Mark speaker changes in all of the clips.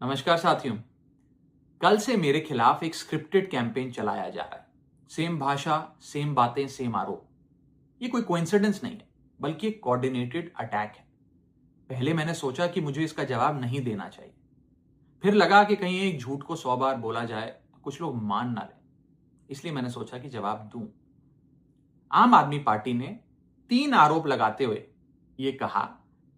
Speaker 1: नमस्कार साथियों। कल से मेरे खिलाफ एक स्क्रिप्टेड कैंपेन चलाया जा रहा है। सेम भाषा, सेम बातें, सेम आरोप। ये कोई कोइंसिडेंस नहीं है, बल्कि एक कोऑर्डिनेटेड अटैक है। पहले मैंने सोचा कि मुझे इसका जवाब नहीं देना चाहिए। फिर लगा कि कहीं एक झूठ को 100 बार बोला जाए तो कुछ लोग मान ना लें। इसलिए मैंने सोचा कि जवाब दूं। आम आदमी पार्टी ने 3 आरोप लगाते हुए ये कहा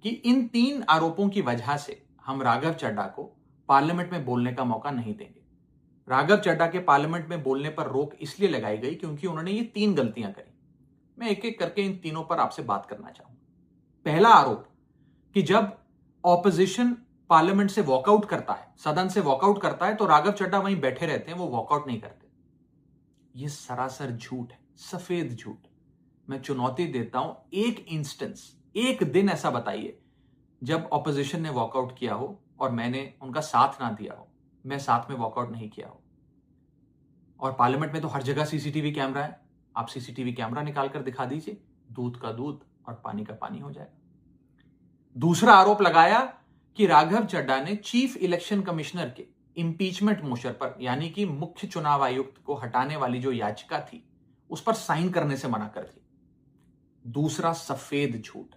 Speaker 1: कि इन 3 आरोपों की वजह से हम राघव चड्ढा को पार्लियामेंट में बोलने का मौका नहीं देंगे। राघव चड्ढा के पार्लियामेंट में बोलने पर रोक इसलिए लगाई गई क्योंकि उन्होंने ये 3 गलतियां करी। मैं एक एक करके इन तीनों पर आपसे बात करना चाहूंगा। पहला आरोप कि जब ऑपोजिशन पार्लियामेंट से वॉकआउट करता है, सदन से वॉकआउट करता है, तो राघव चड्ढा वहीं बैठे रहते हैं, वो वॉकआउट नहीं करते। ये सरासर झूठ है, सफेद झूठ। मैं चुनौती देता हूं, एक इंस्टेंस, एक दिन ऐसा बताइए जब ऑपोजिशन ने वॉकआउट किया हो और मैंने उनका साथ ना दिया हो, मैं साथ में वॉकआउट नहीं किया हो। और पार्लियामेंट में तो हर जगह सीसीटीवी कैमरा है। आप सीसीटीवी कैमरा निकाल कर दिखा दीजिए, दूध का दूध और पानी का पानी हो जाएगा। दूसरा आरोप लगाया कि राघव चड्ढा ने चीफ इलेक्शन कमिश्नर के इंपीचमेंट मोशन पर, यानी कि मुख्य चुनाव आयुक्त को हटाने वाली जो याचिका थी, उस पर साइन करने से मना कर दी। दूसरा सफेद झूठ।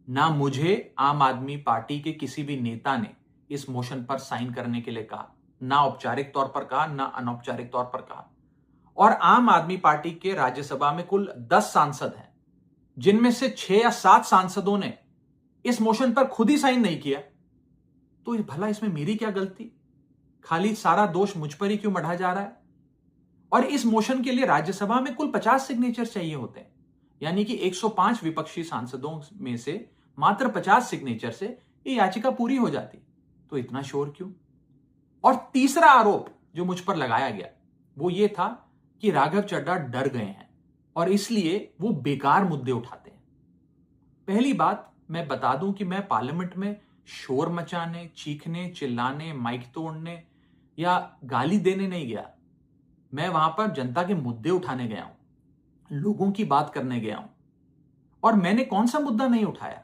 Speaker 1: ना मुझे आम आदमी पार्टी के किसी भी नेता ने इस मोशन पर साइन करने के लिए कहा, ना औपचारिक तौर पर कहा, ना अनौपचारिक तौर पर कहा। और आम आदमी पार्टी के राज्यसभा में कुल 10 सांसद हैं, जिनमें से 6 या 7 सांसदों ने इस मोशन पर खुद ही साइन नहीं किया। तो भला इसमें मेरी क्या गलती? खाली सारा दोष मुझ पर ही क्यों मढ़ा जा रहा है? और इस मोशन के लिए राज्यसभा में कुल 50 सिग्नेचर चाहिए होते हैं, यानी कि 105 विपक्षी सांसदों में से मात्र 50 सिग्नेचर से ये याचिका पूरी हो जाती। तो इतना शोर क्यों? और तीसरा आरोप जो मुझ पर लगाया गया वो ये था कि राघव चड्ढा डर गए हैं और इसलिए वो बेकार मुद्दे उठाते हैं। पहली बात मैं बता दूं कि मैं पार्लियामेंट में शोर मचाने, चीखने, चिल्लाने, माइक तोड़ने या गाली देने नहीं गया। मैं वहां पर जनता के मुद्दे उठाने गया हूं, लोगों की बात करने गया हूं। और मैंने कौन सा मुद्दा नहीं उठाया?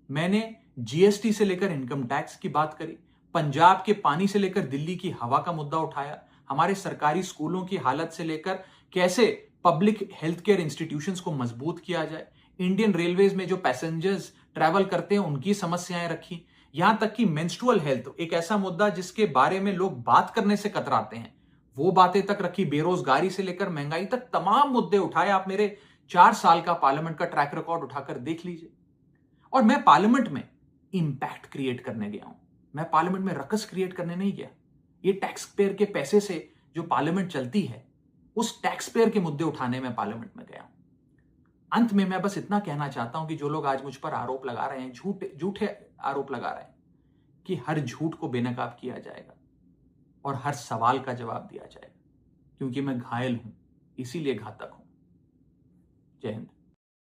Speaker 1: मैंने जीएसटी से लेकर इनकम टैक्स की बात करी, पंजाब के पानी से लेकर दिल्ली की हवा का मुद्दा उठाया, हमारे सरकारी स्कूलों की हालत से लेकर कैसे पब्लिक हेल्थ केयर इंस्टीट्यूशंस को मजबूत किया जाए, इंडियन रेलवेज में जो पैसेंजर्स ट्रैवल करते हैं उनकी समस्याएं रखी, यहां तक कि मेंस्ट्रुअल हेल्थ, एक ऐसा मुद्दा जिसके बारे में लोग बात करने से कतराते हैं, वो बातें तक रखी। बेरोजगारी से लेकर महंगाई तक तमाम मुद्दे उठाए। आप मेरे 4 साल का पार्लियामेंट का ट्रैक रिकॉर्ड उठाकर देख लीजिए। और मैं पार्लियामेंट में इंपैक्ट क्रिएट करने गया हूं, मैं पार्लियामेंट में रकस क्रिएट करने नहीं गया। ये टैक्स पेयर के पैसे से जो पार्लियामेंट चलती है, उस टैक्स पेयर के मुद्दे उठाने में पार्लियामेंट में गया हूं। अंत में मैं बस इतना कहना चाहता हूं कि जो लोग आज मुझ पर आरोप लगा रहे हैं, झूठे आरोप लगा रहे हैं, कि हर झूठ को बेनकाब किया जाएगा और हर सवाल का जवाब दिया जाएगा, क्योंकि मैं घायल हूं, इसीलिए घातक हूं। जय हिंद।